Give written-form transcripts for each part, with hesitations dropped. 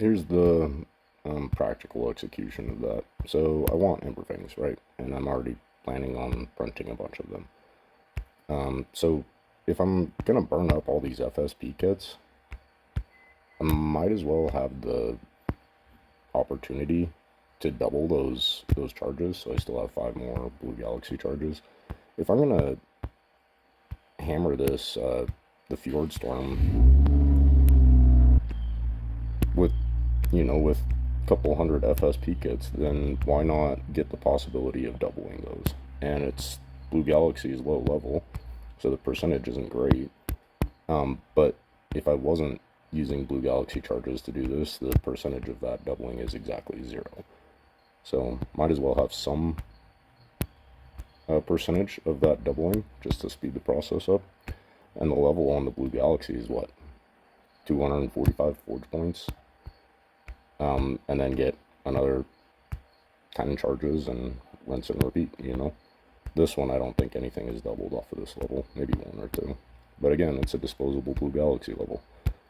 here's the practical execution of that. So I want Emberfangs, right? And I'm already planning on printing a bunch of them. So if I'm gonna burn up all these FSP kits, I might as well have the opportunity to double those charges. So I still have 5 more Blue Galaxy charges. If I'm gonna hammer this the Fjord Storm with with a couple hundred FSP kits, then why not get the possibility of doubling those? And it's Blue Galaxy is low level, so the percentage isn't great. But if I wasn't using Blue Galaxy charges to do this, the percentage of that doubling is exactly 0. So might as well have some percentage of that doubling just to speed the process up. And the level on the Blue Galaxy is what? 245 forge points. And then get another 10 charges and rinse and repeat. This one, I don't think anything is doubled off of this level. Maybe 1 or 2. But again, it's a disposable Blue Galaxy level.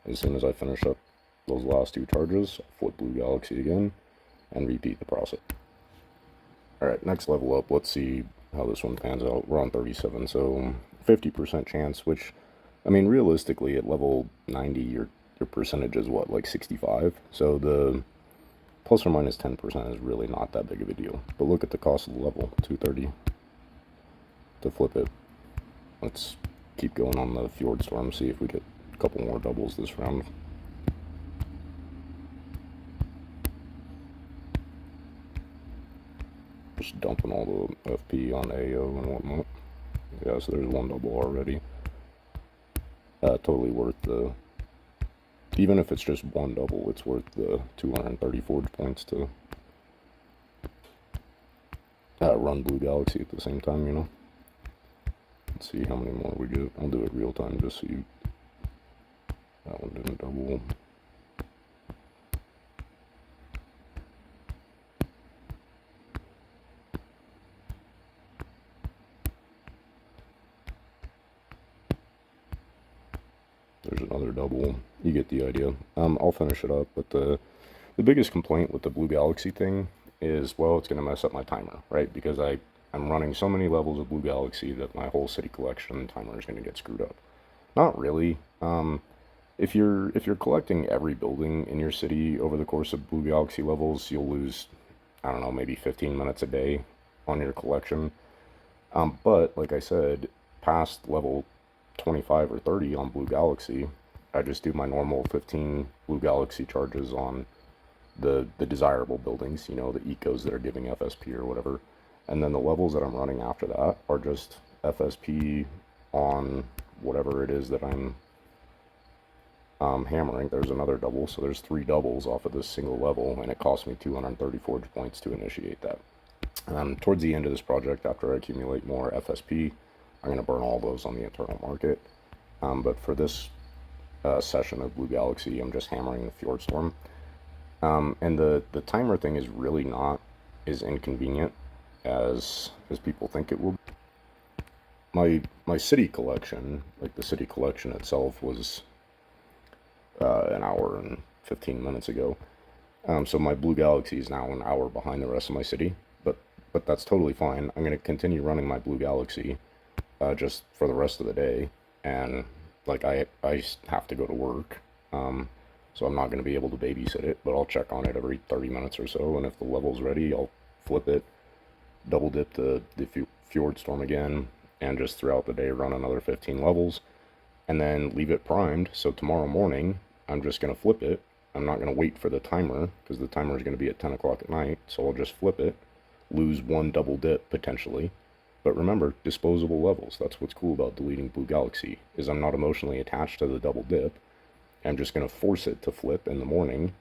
As soon as I finish up those last 2 charges, I'll flip Blue Galaxy again and repeat the process. Alright, next level up. Let's see how this one pans out. We're on 37, so 50% chance, which, I mean, realistically, at level 90, your percentage is what, like 65? So the plus or minus 10% is really not that big of a deal. But look at the cost of the level, 230 to flip it. Let's keep going on the Fjord Storm, see if we get a couple more doubles this round. Just dumping all the FP on AO and whatnot. Yeah, so there's 1 double already. Totally worth the... Even if it's just 1 double, it's worth the 230 forge points to run Blue Galaxy at the same time. Let's see how many more we get. I'll do it real time just so you... That one didn't double. There's another double. You get the idea. I'll finish it up, but the biggest complaint with the Blue Galaxy thing is, well, it's going to mess up my timer, right? Because I'm running so many levels of Blue Galaxy that my whole city collection timer is going to get screwed up. Not really. If you're collecting every building in your city over the course of Blue Galaxy levels, you'll lose, I don't know, maybe 15 minutes a day on your collection. But like I said, past level 25 or 30 on Blue Galaxy, I just do my normal 15 Blue Galaxy charges on the desirable buildings, the ecos that are giving FSP or whatever. And then the levels that I'm running after that are just FSP on whatever it is that I'm hammering. There's another double, so there's 3 doubles off of this single level, and it cost me 230 forge points to initiate that. Towards the end of this project, after I accumulate more FSP, I'm going to burn all those on the internal market. But for this session of Blue Galaxy, I'm just hammering the Fjord Storm. And the timer thing is really not as inconvenient as people think it will be. My city collection, like the city collection itself, was an hour and 15 minutes ago. So my Blue Galaxy is now an hour behind the rest of my city, but that's totally fine. I'm going to continue running my Blue Galaxy just for the rest of the day, and like I have to go to work, so I'm not going to be able to babysit it, but I'll check on it every 30 minutes or so, and if the level's ready, I'll flip it, double dip the Fjord Storm again, and just throughout the day run another 15 levels, and then leave it primed, so tomorrow morning, I'm just going to flip it. I'm not going to wait for the timer, because the timer is going to be at 10 o'clock at night, so I'll just flip it, lose 1 double dip, potentially. But remember, disposable levels. That's what's cool about deleting Blue Galaxy, is I'm not emotionally attached to the double dip. I'm just going to force it to flip in the morning,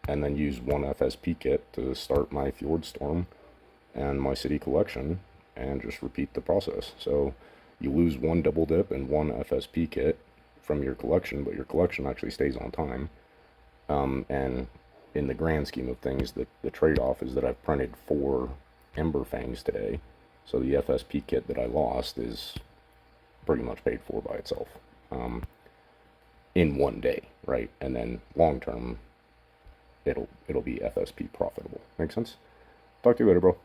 and then use 1 FSP kit to start my Fjord Storm and my city collection, and just repeat the process. So you lose 1 double dip and 1 FSP kit from your collection, but your collection actually stays on time. And in the grand scheme of things, the trade-off is that I've printed 4 Emberfangs today, so the FSP kit that I lost is pretty much paid for by itself in one day, right? And then long term, it'll be FSP profitable. Make sense? Talk to you later, bro.